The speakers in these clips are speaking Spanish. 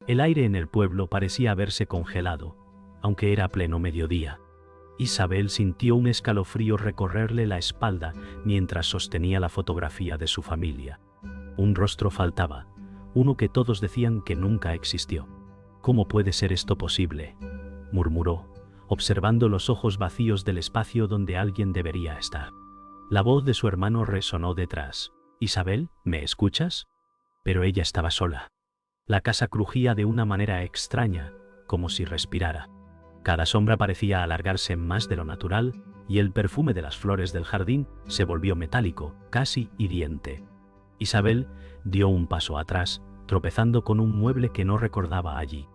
El aire en el pueblo parecía haberse congelado, aunque era pleno mediodía. Isabel sintió un escalofrío recorrerle la espalda mientras sostenía la fotografía de su familia. Un rostro faltaba, uno que todos decían que nunca existió. ¿Cómo puede ser esto posible?, murmuró, observando los ojos vacíos del espacio donde alguien debería estar. La voz de su hermano resonó detrás. «Isabel, ¿me escuchas?». Pero ella estaba sola. La casa crujía de una manera extraña, como si respirara. Cada sombra parecía alargarse más de lo natural, y el perfume de las flores del jardín se volvió metálico, casi hiriente. Isabel dio un paso atrás, tropezando con un mueble que no recordaba allí.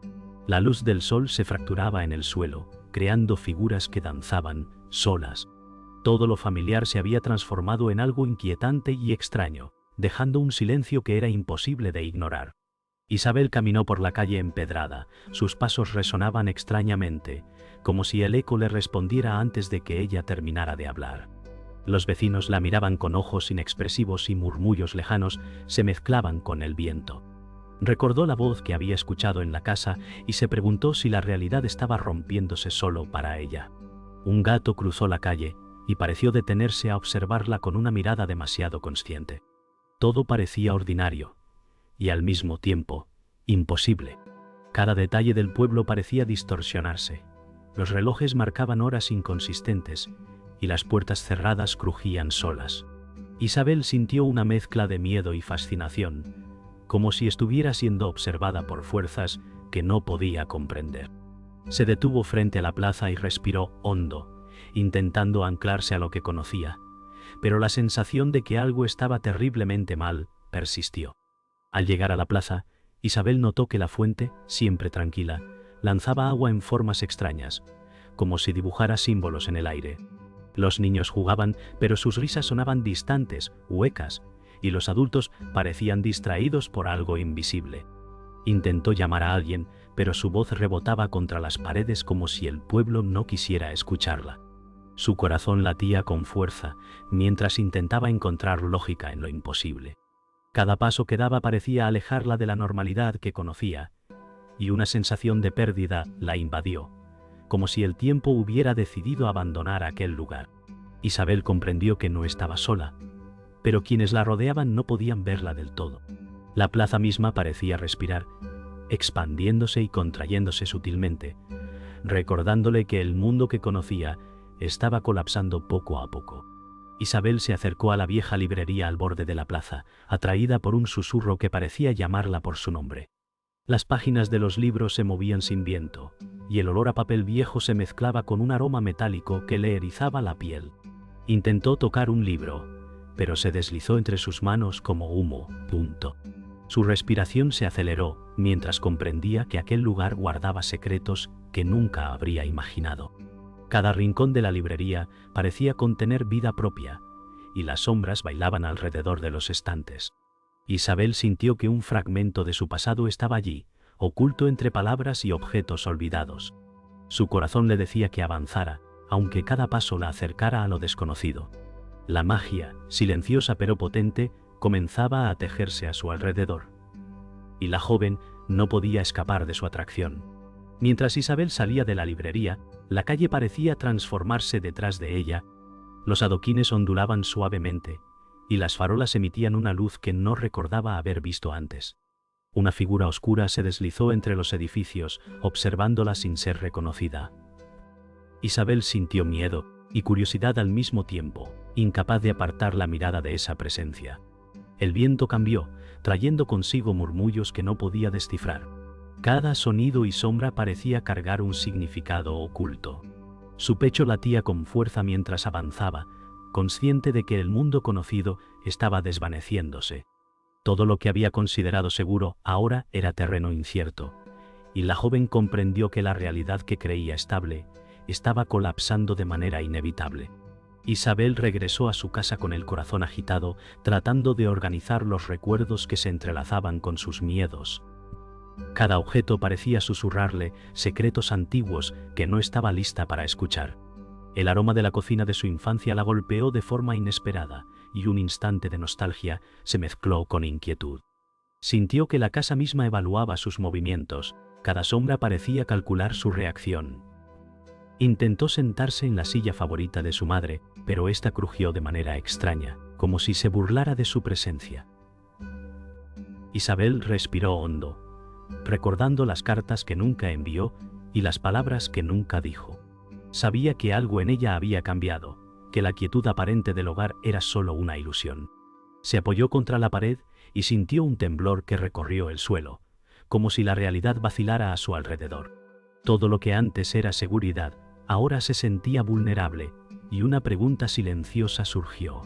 La luz del sol se fracturaba en el suelo, creando figuras que danzaban, solas. Todo lo familiar se había transformado en algo inquietante y extraño, dejando un silencio que era imposible de ignorar. Isabel caminó por la calle empedrada, sus pasos resonaban extrañamente, como si el eco le respondiera antes de que ella terminara de hablar. Los vecinos la miraban con ojos inexpresivos y murmullos lejanos se mezclaban con el viento. Recordó la voz que había escuchado en la casa y se preguntó si la realidad estaba rompiéndose solo para ella. Un gato cruzó la calle y pareció detenerse a observarla con una mirada demasiado consciente. Todo parecía ordinario y al mismo tiempo imposible. Cada detalle del pueblo parecía distorsionarse. Los relojes marcaban horas inconsistentes y las puertas cerradas crujían solas. Isabel sintió una mezcla de miedo y fascinación, como si estuviera siendo observada por fuerzas que no podía comprender. Se detuvo frente a la plaza y respiró hondo, intentando anclarse a lo que conocía, pero la sensación de que algo estaba terriblemente mal persistió. Al llegar a la plaza, Isabel notó que la fuente, siempre tranquila, lanzaba agua en formas extrañas, como si dibujara símbolos en el aire. Los niños jugaban, pero sus risas sonaban distantes, huecas, y los adultos parecían distraídos por algo invisible. Intentó llamar a alguien, pero su voz rebotaba contra las paredes como si el pueblo no quisiera escucharla. Su corazón latía con fuerza, mientras intentaba encontrar lógica en lo imposible. Cada paso que daba parecía alejarla de la normalidad que conocía, y una sensación de pérdida la invadió, como si el tiempo hubiera decidido abandonar aquel lugar. Isabel comprendió que no estaba sola, pero quienes la rodeaban no podían verla del todo. La plaza misma parecía respirar, expandiéndose y contrayéndose sutilmente, recordándole que el mundo que conocía estaba colapsando poco a poco. Isabel se acercó a la vieja librería al borde de la plaza, atraída por un susurro que parecía llamarla por su nombre. Las páginas de los libros se movían sin viento, y el olor a papel viejo se mezclaba con un aroma metálico que le erizaba la piel. Intentó tocar un libro, pero se deslizó entre sus manos como humo. Su respiración se aceleró mientras comprendía que aquel lugar guardaba secretos que nunca habría imaginado. Cada rincón de la librería parecía contener vida propia, y las sombras bailaban alrededor de los estantes. Isabel sintió que un fragmento de su pasado estaba allí, oculto entre palabras y objetos olvidados. Su corazón le decía que avanzara, aunque cada paso la acercara a lo desconocido. La magia, silenciosa pero potente, comenzaba a tejerse a su alrededor. Y la joven no podía escapar de su atracción. Mientras Isabel salía de la librería, la calle parecía transformarse detrás de ella. Los adoquines ondulaban suavemente, y las farolas emitían una luz que no recordaba haber visto antes. Una figura oscura se deslizó entre los edificios, observándola sin ser reconocida. Isabel sintió miedo y curiosidad al mismo tiempo, incapaz de apartar la mirada de esa presencia. El viento cambió, trayendo consigo murmullos que no podía descifrar. Cada sonido y sombra parecía cargar un significado oculto. Su pecho latía con fuerza mientras avanzaba, consciente de que el mundo conocido estaba desvaneciéndose. Todo lo que había considerado seguro ahora era terreno incierto, y la joven comprendió que la realidad que creía estable estaba colapsando de manera inevitable. Isabel regresó a su casa con el corazón agitado, tratando de organizar los recuerdos que se entrelazaban con sus miedos. Cada objeto parecía susurrarle secretos antiguos que no estaba lista para escuchar. El aroma de la cocina de su infancia la golpeó de forma inesperada, y un instante de nostalgia se mezcló con inquietud. Sintió que la casa misma evaluaba sus movimientos, cada sombra parecía calcular su reacción. Intentó sentarse en la silla favorita de su madre, pero ésta crujió de manera extraña, como si se burlara de su presencia. Isabel respiró hondo, recordando las cartas que nunca envió y las palabras que nunca dijo. Sabía que algo en ella había cambiado, que la quietud aparente del hogar era solo una ilusión. Se apoyó contra la pared y sintió un temblor que recorrió el suelo, como si la realidad vacilara a su alrededor. Todo lo que antes era seguridad, ahora se sentía vulnerable, y una pregunta silenciosa surgió.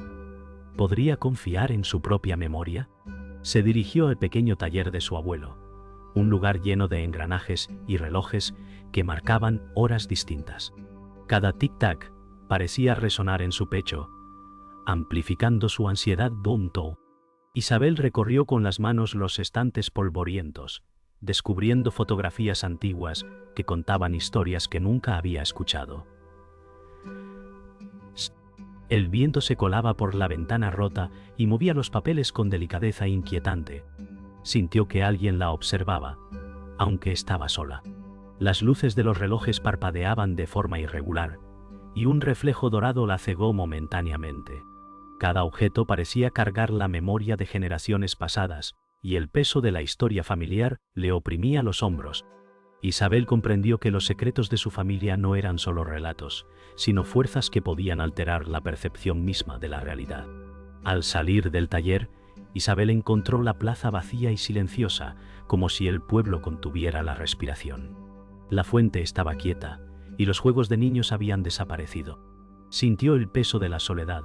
¿Podría confiar en su propia memoria? Se dirigió al pequeño taller de su abuelo, un lugar lleno de engranajes y relojes que marcaban horas distintas. Cada tic-tac parecía resonar en su pecho, amplificando su ansiedad. Isabel recorrió con las manos los estantes polvorientos, descubriendo fotografías antiguas que contaban historias que nunca había escuchado. El viento se colaba por la ventana rota y movía los papeles con delicadeza inquietante. Sintió que alguien la observaba, aunque estaba sola. Las luces de los relojes parpadeaban de forma irregular, y un reflejo dorado la cegó momentáneamente. Cada objeto parecía cargar la memoria de generaciones pasadas, y el peso de la historia familiar le oprimía los hombros. Isabel comprendió que los secretos de su familia no eran solo relatos, sino fuerzas que podían alterar la percepción misma de la realidad. Al salir del taller, Isabel encontró la plaza vacía y silenciosa, como si el pueblo contuviera la respiración. La fuente estaba quieta, y los juegos de niños habían desaparecido. Sintió el peso de la soledad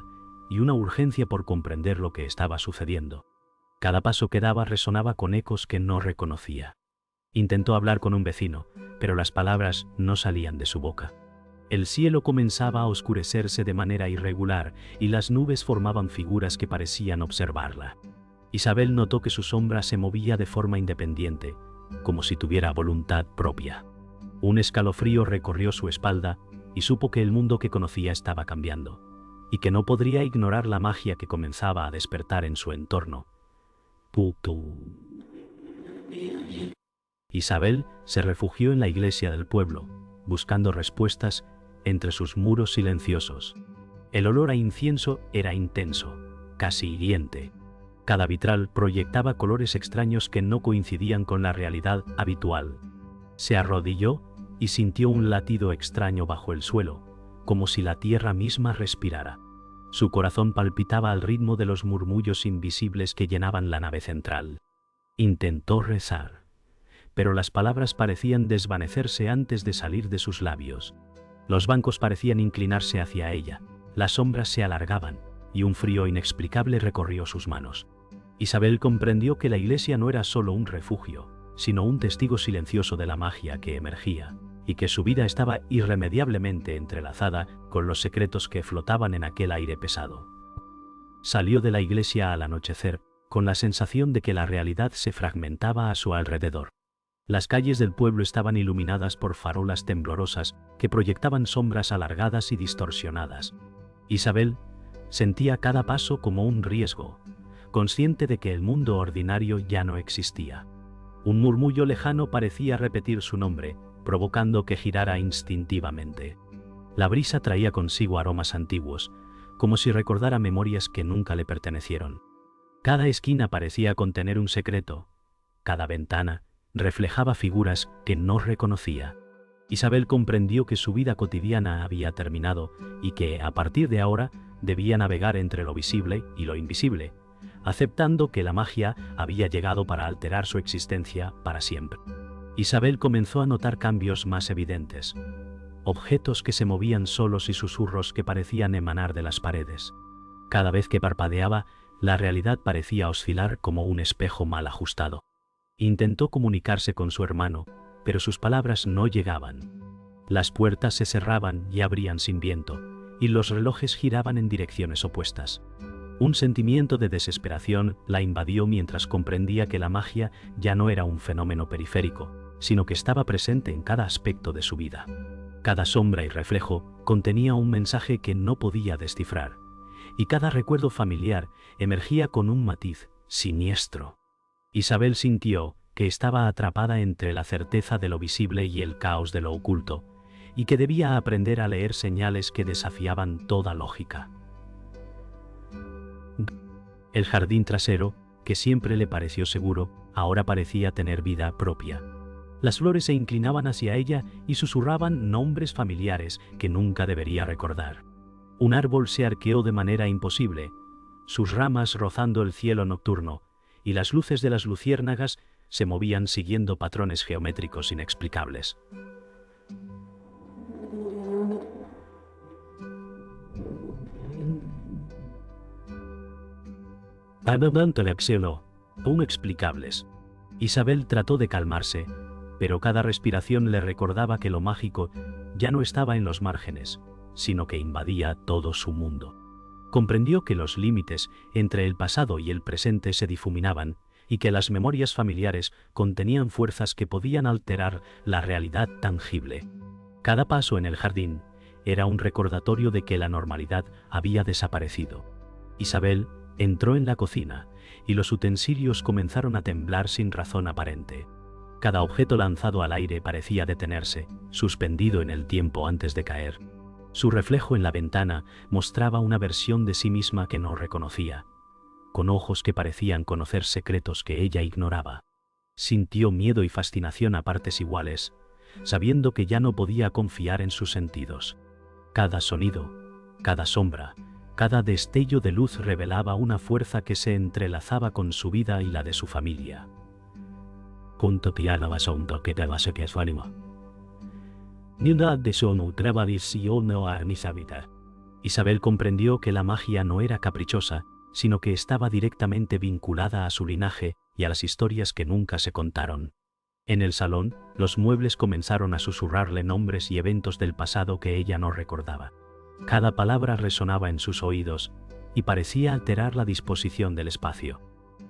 y una urgencia por comprender lo que estaba sucediendo. Cada paso que daba resonaba con ecos que no reconocía. Intentó hablar con un vecino, pero las palabras no salían de su boca. El cielo comenzaba a oscurecerse de manera irregular y las nubes formaban figuras que parecían observarla. Isabel notó que su sombra se movía de forma independiente, como si tuviera voluntad propia. Un escalofrío recorrió su espalda y supo que el mundo que conocía estaba cambiando, y que no podría ignorar la magia que comenzaba a despertar en su entorno. Isabel se refugió en la iglesia del pueblo, buscando respuestas entre sus muros silenciosos. El olor a incienso era intenso, casi hiriente. Cada vitral proyectaba colores extraños que no coincidían con la realidad habitual. Se arrodilló y sintió un latido extraño bajo el suelo, como si la tierra misma respirara. Su corazón palpitaba al ritmo de los murmullos invisibles que llenaban la nave central. Intentó rezar, pero las palabras parecían desvanecerse antes de salir de sus labios. Los bancos parecían inclinarse hacia ella, las sombras se alargaban, y un frío inexplicable recorrió sus manos. Isabel comprendió que la iglesia no era solo un refugio, sino un testigo silencioso de la magia que emergía, y que su vida estaba irremediablemente entrelazada con los secretos que flotaban en aquel aire pesado. Salió de la iglesia al anochecer, con la sensación de que la realidad se fragmentaba a su alrededor. Las calles del pueblo estaban iluminadas por farolas temblorosas que proyectaban sombras alargadas y distorsionadas. Isabel sentía cada paso como un riesgo, consciente de que el mundo ordinario ya no existía. Un murmullo lejano parecía repetir su nombre, provocando que girara instintivamente. La brisa traía consigo aromas antiguos, como si recordara memorias que nunca le pertenecieron. Cada esquina parecía contener un secreto, cada ventana reflejaba figuras que no reconocía. Isabel comprendió que su vida cotidiana había terminado y que, a partir de ahora, debía navegar entre lo visible y lo invisible, aceptando que la magia había llegado para alterar su existencia para siempre. Isabel comenzó a notar cambios más evidentes. Objetos que se movían solos y susurros que parecían emanar de las paredes. Cada vez que parpadeaba, la realidad parecía oscilar como un espejo mal ajustado. Intentó comunicarse con su hermano, pero sus palabras no llegaban. Las puertas se cerraban y abrían sin viento, y los relojes giraban en direcciones opuestas. Un sentimiento de desesperación la invadió mientras comprendía que la magia ya no era un fenómeno periférico, sino que estaba presente en cada aspecto de su vida. Cada sombra y reflejo contenía un mensaje que no podía descifrar, y cada recuerdo familiar emergía con un matiz siniestro. Isabel sintió que estaba atrapada entre la certeza de lo visible y el caos de lo oculto, y que debía aprender a leer señales que desafiaban toda lógica. El jardín trasero, que siempre le pareció seguro, ahora parecía tener vida propia. Las flores se inclinaban hacia ella y susurraban nombres familiares que nunca debería recordar. Un árbol se arqueó de manera imposible, sus ramas rozando el cielo nocturno, y las luces de las luciérnagas se movían siguiendo patrones geométricos inexplicables. Inexplicables. Isabel trató de calmarse, pero cada respiración le recordaba que lo mágico ya no estaba en los márgenes, sino que invadía todo su mundo. Comprendió que los límites entre el pasado y el presente se difuminaban y que las memorias familiares contenían fuerzas que podían alterar la realidad tangible. Cada paso en el jardín era un recordatorio de que la normalidad había desaparecido. Isabel entró en la cocina y los utensilios comenzaron a temblar sin razón aparente. Cada objeto lanzado al aire parecía detenerse, suspendido en el tiempo antes de caer. Su reflejo en la ventana mostraba una versión de sí misma que no reconocía, con ojos que parecían conocer secretos que ella ignoraba. Sintió miedo y fascinación a partes iguales, sabiendo que ya no podía confiar en sus sentidos. Cada sonido, cada sombra, cada destello de luz revelaba una fuerza que se entrelazaba con su vida y la de su familia. Isabel comprendió que la magia no era caprichosa, sino que estaba directamente vinculada a su linaje y a las historias que nunca se contaron. En el salón, los muebles comenzaron a susurrarle nombres y eventos del pasado que ella no recordaba. Cada palabra resonaba en sus oídos y parecía alterar la disposición del espacio.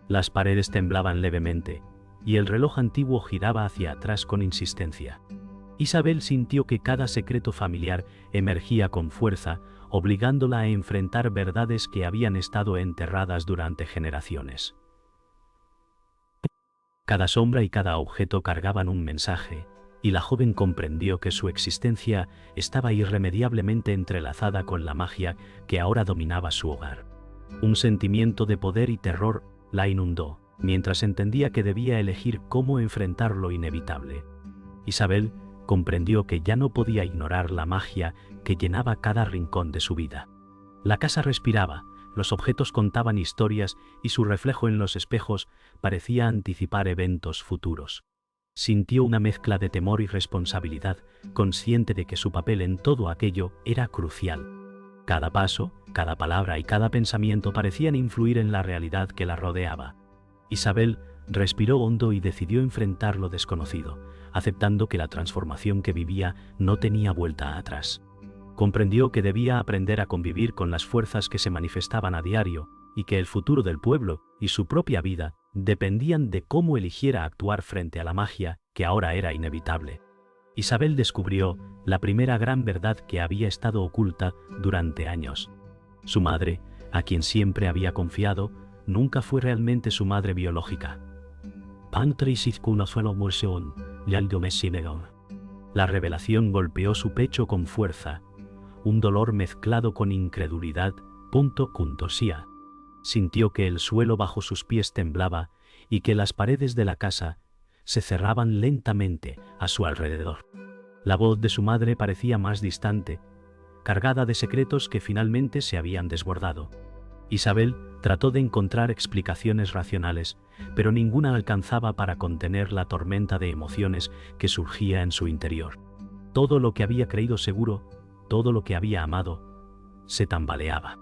Las paredes temblaban levemente y el reloj antiguo giraba hacia atrás con insistencia. Isabel sintió que cada secreto familiar emergía con fuerza, obligándola a enfrentar verdades que habían estado enterradas durante generaciones. Cada sombra y cada objeto cargaban un mensaje, y la joven comprendió que su existencia estaba irremediablemente entrelazada con la magia que ahora dominaba su hogar. Un sentimiento de poder y terror la inundó, mientras entendía que debía elegir cómo enfrentar lo inevitable. Isabel comprendió que ya no podía ignorar la magia que llenaba cada rincón de su vida. La casa respiraba, los objetos contaban historias y su reflejo en los espejos parecía anticipar eventos futuros. Sintió una mezcla de temor y responsabilidad, consciente de que su papel en todo aquello era crucial. Cada paso, cada palabra y cada pensamiento parecían influir en la realidad que la rodeaba. Isabel respiró hondo y decidió enfrentar lo desconocido, aceptando que la transformación que vivía no tenía vuelta atrás. Comprendió que debía aprender a convivir con las fuerzas que se manifestaban a diario y que el futuro del pueblo y su propia vida dependían de cómo eligiera actuar frente a la magia que ahora era inevitable. Isabel descubrió la primera gran verdad que había estado oculta durante años. Su madre, a quien siempre había confiado, nunca fue realmente su madre biológica. La revelación golpeó su pecho con fuerza, un dolor mezclado con incredulidad. Sintió que el suelo bajo sus pies temblaba y que las paredes de la casa se cerraban lentamente a su alrededor. La voz de su madre parecía más distante, cargada de secretos que finalmente se habían desbordado. Isabel trató de encontrar explicaciones racionales, pero ninguna alcanzaba para contener la tormenta de emociones que surgía en su interior. Todo lo que había creído seguro, todo lo que había amado, se tambaleaba.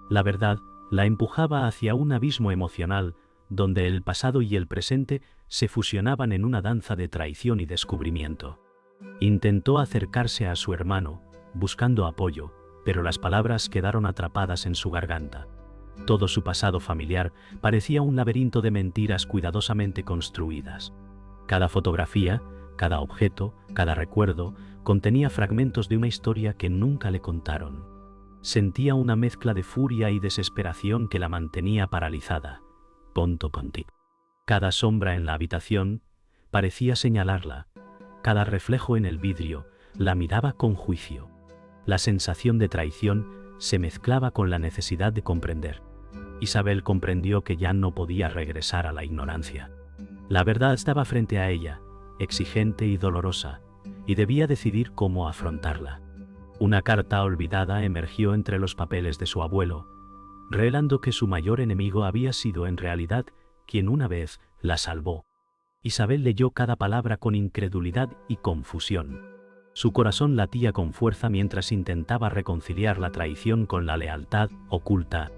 La verdad la empujaba hacia un abismo emocional donde el pasado y el presente se fusionaban en una danza de traición y descubrimiento. Intentó acercarse a su hermano, buscando apoyo, pero las palabras quedaron atrapadas en su garganta. Todo su pasado familiar parecía un laberinto de mentiras cuidadosamente construidas. Cada fotografía, cada objeto, cada recuerdo contenía fragmentos de una historia que nunca le contaron. Sentía una mezcla de furia y desesperación que la mantenía paralizada. Cada sombra en la habitación parecía señalarla, cada reflejo en el vidrio la miraba con juicio. La sensación de traición se mezclaba con la necesidad de comprender. Isabel comprendió que ya no podía regresar a la ignorancia. La verdad estaba frente a ella, exigente y dolorosa, y debía decidir cómo afrontarla. Una carta olvidada emergió entre los papeles de su abuelo, revelando que su mayor enemigo había sido en realidad quien una vez la salvó. Isabel leyó cada palabra con incredulidad y confusión. Su corazón latía con fuerza mientras intentaba reconciliar la traición con la lealtad oculta.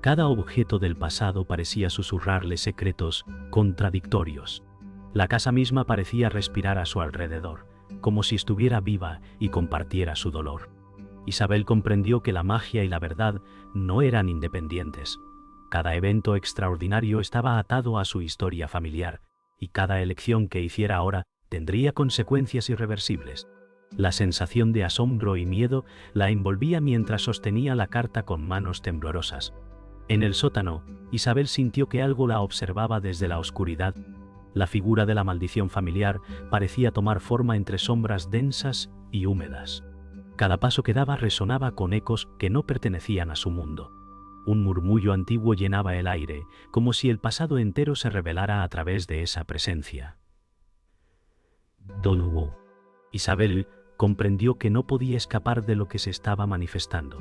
Cada objeto del pasado parecía susurrarle secretos contradictorios. La casa misma parecía respirar a su alrededor, como si estuviera viva y compartiera su dolor. Isabel comprendió que la magia y la verdad no eran independientes. Cada evento extraordinario estaba atado a su historia familiar, y cada elección que hiciera ahora tendría consecuencias irreversibles. La sensación de asombro y miedo la envolvía mientras sostenía la carta con manos temblorosas. En el sótano, Isabel sintió que algo la observaba desde la oscuridad. La figura de la maldición familiar parecía tomar forma entre sombras densas y húmedas. Cada paso que daba resonaba con ecos que no pertenecían a su mundo. Un murmullo antiguo llenaba el aire, como si el pasado entero se revelara a través de esa presencia. Dolor. Isabel comprendió que no podía escapar de lo que se estaba manifestando.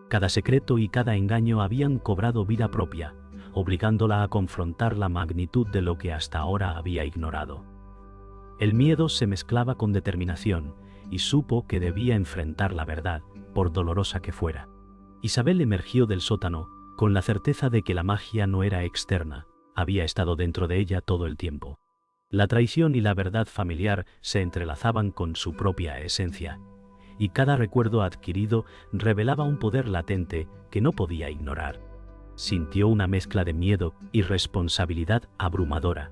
Cada secreto y cada engaño habían cobrado vida propia, obligándola a confrontar la magnitud de lo que hasta ahora había ignorado. El miedo se mezclaba con determinación, y supo que debía enfrentar la verdad, por dolorosa que fuera. Isabel emergió del sótano, con la certeza de que la magia no era externa, había estado dentro de ella todo el tiempo. La traición y la verdad familiar se entrelazaban con su propia esencia, y cada recuerdo adquirido revelaba un poder latente que no podía ignorar. Sintió una mezcla de miedo y responsabilidad abrumadora.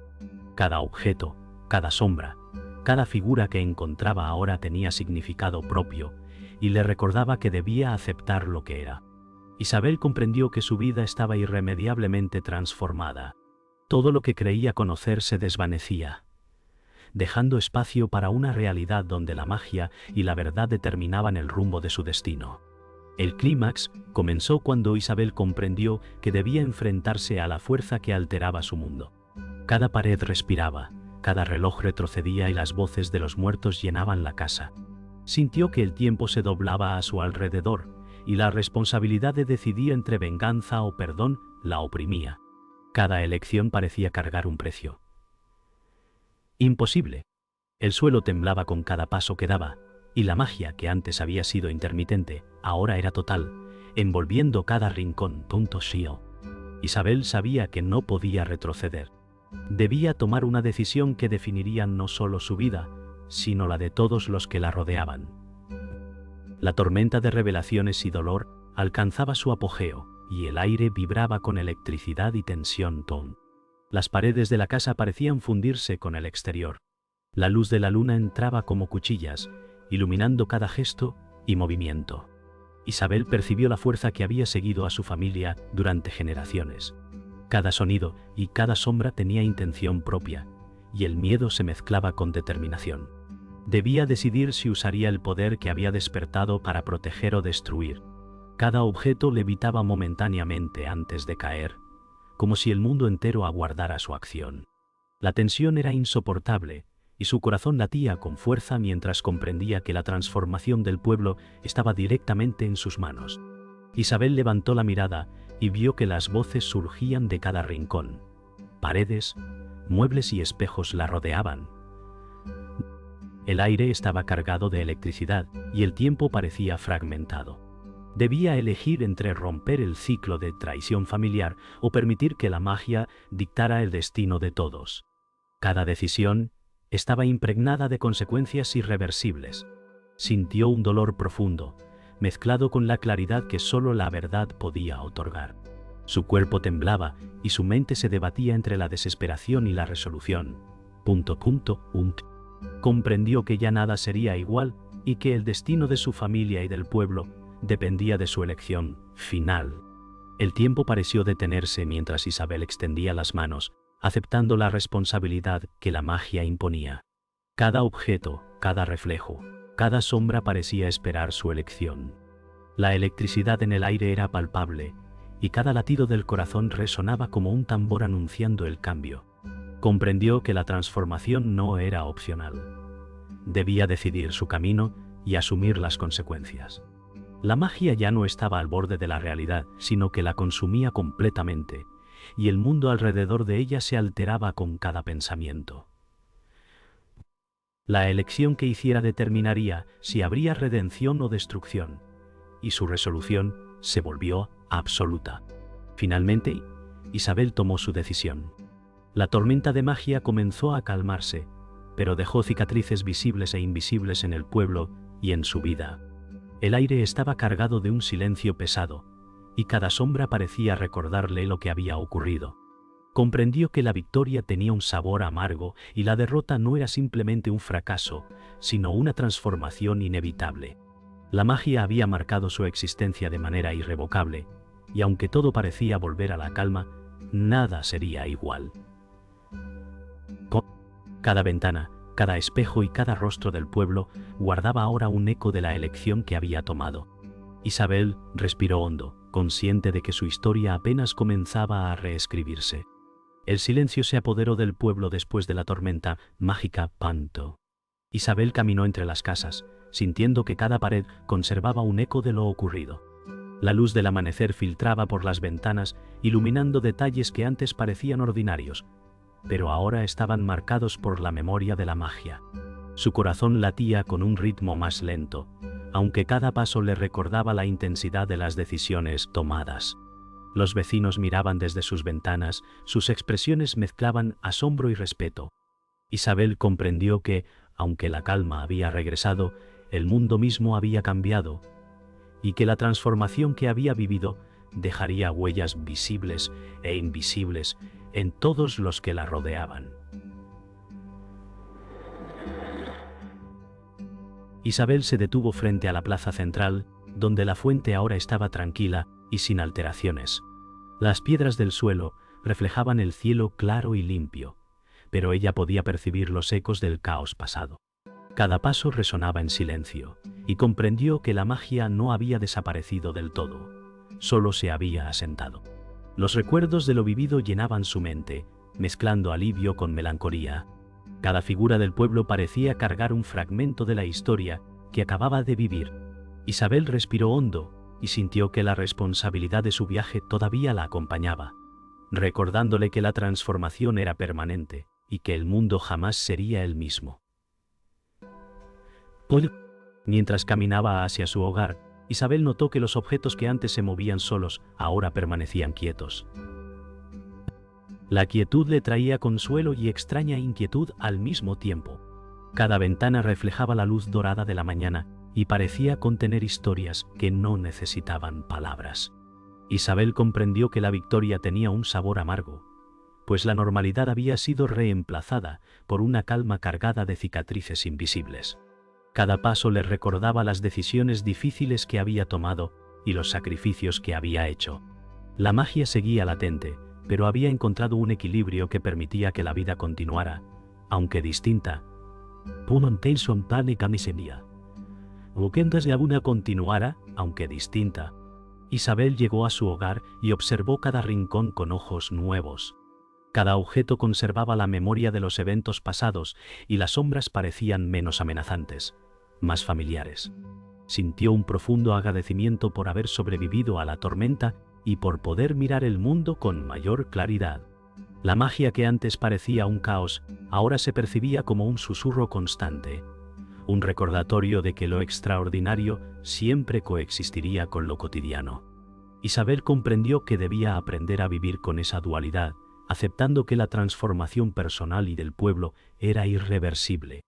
Cada objeto, cada sombra, cada figura que encontraba ahora tenía significado propio, y le recordaba que debía aceptar lo que era. Isabel comprendió que su vida estaba irremediablemente transformada. Todo lo que creía conocer se desvanecía, dejando espacio para una realidad donde la magia y la verdad determinaban el rumbo de su destino. El clímax comenzó cuando Isabel comprendió que debía enfrentarse a la fuerza que alteraba su mundo. Cada pared respiraba, cada reloj retrocedía y las voces de los muertos llenaban la casa. Sintió que el tiempo se doblaba a su alrededor, y la responsabilidad de decidir entre venganza o perdón la oprimía. Cada elección parecía cargar un precio. Imposible. El suelo temblaba con cada paso que daba, y la magia que antes había sido intermitente, ahora era total, envolviendo cada rincón. Isabel sabía que no podía retroceder. Debía tomar una decisión que definiría no solo su vida, sino la de todos los que la rodeaban. La tormenta de revelaciones y dolor alcanzaba su apogeo, y el aire vibraba con electricidad y tensión. Las paredes de la casa parecían fundirse con el exterior. La luz de la luna entraba como cuchillas, iluminando cada gesto y movimiento. Isabel percibió la fuerza que había seguido a su familia durante generaciones. Cada sonido y cada sombra tenía intención propia, y el miedo se mezclaba con determinación. Debía decidir si usaría el poder que había despertado para proteger o destruir. Cada objeto levitaba momentáneamente antes de caer, como si el mundo entero aguardara su acción. La tensión era insoportable, y su corazón latía con fuerza mientras comprendía que la transformación del pueblo estaba directamente en sus manos. Isabel levantó la mirada y vio que las voces surgían de cada rincón. Paredes, muebles y espejos la rodeaban. El aire estaba cargado de electricidad y el tiempo parecía fragmentado. Debía elegir entre romper el ciclo de traición familiar o permitir que la magia dictara el destino de todos. Cada decisión estaba impregnada de consecuencias irreversibles. Sintió un dolor profundo, mezclado con la claridad que solo la verdad podía otorgar. Su cuerpo temblaba y su mente se debatía entre la desesperación y la resolución. Comprendió que ya nada sería igual y que el destino de su familia y del pueblo dependía de su elección final. El tiempo pareció detenerse mientras Isabel extendía las manos, aceptando la responsabilidad que la magia imponía. Cada objeto, cada reflejo, cada sombra parecía esperar su elección. La electricidad en el aire era palpable, y cada latido del corazón resonaba como un tambor anunciando el cambio. Comprendió que la transformación no era opcional. Debía decidir su camino y asumir las consecuencias. La magia ya no estaba al borde de la realidad, sino que la consumía completamente, y el mundo alrededor de ella se alteraba con cada pensamiento. La elección que hiciera determinaría si habría redención o destrucción, y su resolución se volvió absoluta. Finalmente, Isabel tomó su decisión. La tormenta de magia comenzó a calmarse, pero dejó cicatrices visibles e invisibles en el pueblo y en su vida. El aire estaba cargado de un silencio pesado, y cada sombra parecía recordarle lo que había ocurrido. Comprendió que la victoria tenía un sabor amargo y la derrota no era simplemente un fracaso, sino una transformación inevitable. La magia había marcado su existencia de manera irrevocable, y aunque todo parecía volver a la calma, nada sería igual. Cada ventana, cada espejo y cada rostro del pueblo guardaba ahora un eco de la elección que había tomado. Isabel respiró hondo, consciente de que su historia apenas comenzaba a reescribirse. El silencio se apoderó del pueblo después de la tormenta mágica Panto. Isabel caminó entre las casas, sintiendo que cada pared conservaba un eco de lo ocurrido. La luz del amanecer filtraba por las ventanas, iluminando detalles que antes parecían ordinarios, pero ahora estaban marcados por la memoria de la magia. Su corazón latía con un ritmo más lento, aunque cada paso le recordaba la intensidad de las decisiones tomadas. Los vecinos miraban desde sus ventanas, sus expresiones mezclaban asombro y respeto. Isabel comprendió que, aunque la calma había regresado, el mundo mismo había cambiado, y que la transformación que había vivido dejaría huellas visibles e invisibles en todos los que la rodeaban. Isabel se detuvo frente a la plaza central, donde la fuente ahora estaba tranquila y sin alteraciones. Las piedras del suelo reflejaban el cielo claro y limpio, pero ella podía percibir los ecos del caos pasado. Cada paso resonaba en silencio, y comprendió que la magia no había desaparecido del todo, solo se había asentado. Los recuerdos de lo vivido llenaban su mente, mezclando alivio con melancolía. Cada figura del pueblo parecía cargar un fragmento de la historia que acababa de vivir. Isabel respiró hondo y sintió que la responsabilidad de su viaje todavía la acompañaba, recordándole que la transformación era permanente y que el mundo jamás sería el mismo. Mientras caminaba hacia su hogar, Isabel notó que los objetos que antes se movían solos ahora permanecían quietos. La quietud le traía consuelo y extraña inquietud al mismo tiempo. Cada ventana reflejaba la luz dorada de la mañana y parecía contener historias que no necesitaban palabras. Isabel comprendió que la victoria tenía un sabor amargo, pues la normalidad había sido reemplazada por una calma cargada de cicatrices invisibles. Cada paso le recordaba las decisiones difíciles que había tomado y los sacrificios que había hecho. La magia seguía latente, pero había encontrado un equilibrio que permitía que la vida continuara, aunque distinta. La una continuara, aunque distinta. Isabel llegó a su hogar y observó cada rincón con ojos nuevos. Cada objeto conservaba la memoria de los eventos pasados y las sombras parecían menos amenazantes, más familiares. Sintió un profundo agradecimiento por haber sobrevivido a la tormenta y por poder mirar el mundo con mayor claridad. La magia que antes parecía un caos, ahora se percibía como un susurro constante, un recordatorio de que lo extraordinario siempre coexistiría con lo cotidiano. Isabel comprendió que debía aprender a vivir con esa dualidad, aceptando que la transformación personal y del pueblo era irreversible.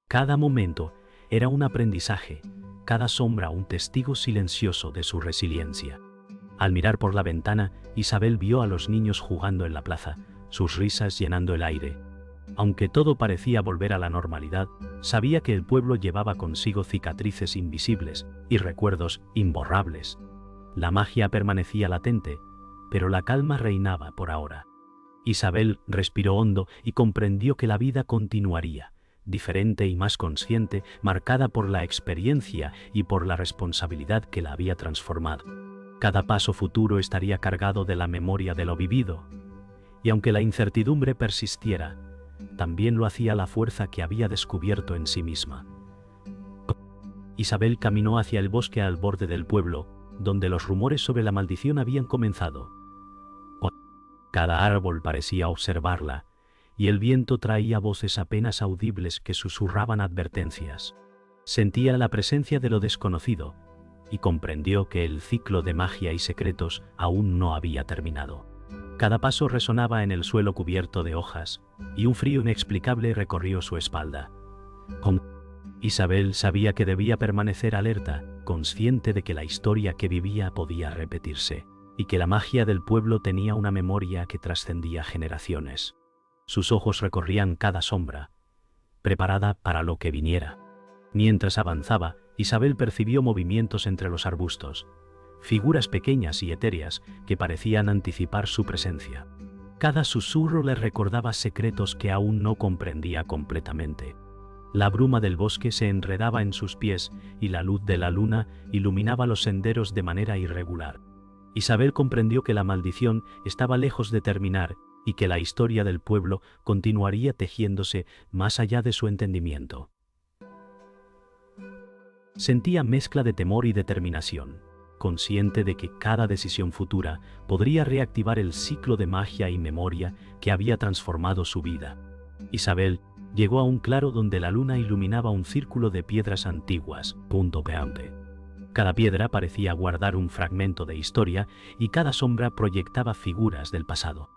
Cada momento era un aprendizaje, cada sombra un testigo silencioso de su resiliencia. Al mirar por la ventana, Isabel vio a los niños jugando en la plaza, sus risas llenando el aire. Aunque todo parecía volver a la normalidad, sabía que el pueblo llevaba consigo cicatrices invisibles y recuerdos imborrables. La magia permanecía latente, pero la calma reinaba por ahora. Isabel respiró hondo y comprendió que la vida continuaría, diferente y más consciente, marcada por la experiencia y por la responsabilidad que la había transformado. Cada paso futuro estaría cargado de la memoria de lo vivido, y aunque la incertidumbre persistiera, también lo hacía la fuerza que había descubierto en sí misma. Isabel caminó hacia el bosque al borde del pueblo, donde los rumores sobre la maldición habían comenzado. Cada árbol parecía observarla, y el viento traía voces apenas audibles que susurraban advertencias. Sentía la presencia de lo desconocido, y comprendió que el ciclo de magia y secretos aún no había terminado. Cada paso resonaba en el suelo cubierto de hojas, y un frío inexplicable recorrió su espalda. Isabel sabía que debía permanecer alerta, consciente de que la historia que vivía podía repetirse, y que la magia del pueblo tenía una memoria que trascendía generaciones. Sus ojos recorrían cada sombra, preparada para lo que viniera. Mientras avanzaba, Isabel percibió movimientos entre los arbustos, figuras pequeñas y etéreas que parecían anticipar su presencia. Cada susurro le recordaba secretos que aún no comprendía completamente. La bruma del bosque se enredaba en sus pies y la luz de la luna iluminaba los senderos de manera irregular. Isabel comprendió que la maldición estaba lejos de terminar y que la historia del pueblo continuaría tejiéndose más allá de su entendimiento. Sentía mezcla de temor y determinación, consciente de que cada decisión futura podría reactivar el ciclo de magia y memoria que había transformado su vida. Isabel llegó a un claro donde la luna iluminaba un círculo de piedras antiguas, punteante. Cada piedra parecía guardar un fragmento de historia y cada sombra proyectaba figuras del pasado.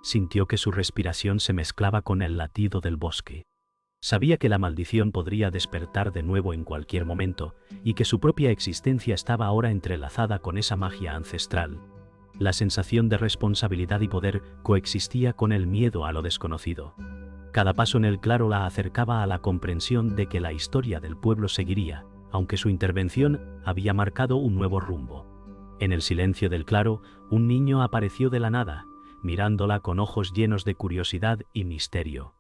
Sintió que su respiración se mezclaba con el latido del bosque. Sabía que la maldición podría despertar de nuevo en cualquier momento y que su propia existencia estaba ahora entrelazada con esa magia ancestral. La sensación de responsabilidad y poder coexistía con el miedo a lo desconocido. Cada paso en el claro la acercaba a la comprensión de que la historia del pueblo seguiría, aunque su intervención había marcado un nuevo rumbo. En el silencio del claro, un niño apareció de la nada, mirándola con ojos llenos de curiosidad y misterio.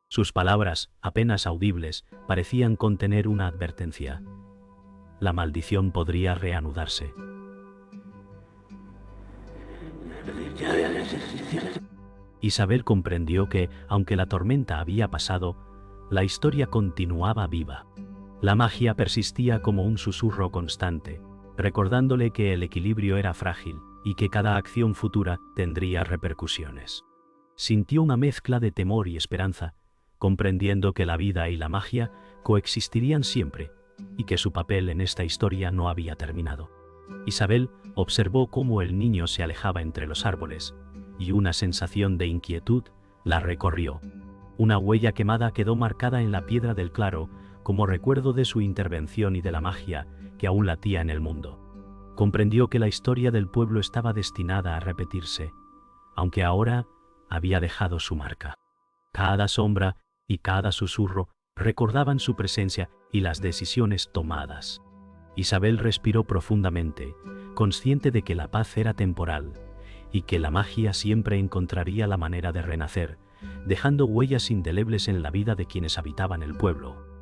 Sus palabras, apenas audibles, parecían contener una advertencia. La maldición podría reanudarse. Isabel comprendió que, aunque la tormenta había pasado, la historia continuaba viva. La magia persistía como un susurro constante, recordándole que el equilibrio era frágil y que cada acción futura tendría repercusiones. Sintió una mezcla de temor y esperanza, comprendiendo que la vida y la magia coexistirían siempre y que su papel en esta historia no había terminado. Isabel observó cómo el niño se alejaba entre los árboles, y una sensación de inquietud la recorrió. Una huella quemada quedó marcada en la piedra del claro como recuerdo de su intervención y de la magia que aún latía en el mundo. Comprendió que la historia del pueblo estaba destinada a repetirse, aunque ahora había dejado su marca. Cada sombra y cada susurro recordaban su presencia y las decisiones tomadas. Isabel respiró profundamente, consciente de que la paz era temporal y que la magia siempre encontraría la manera de renacer, dejando huellas indelebles en la vida de quienes habitaban el pueblo.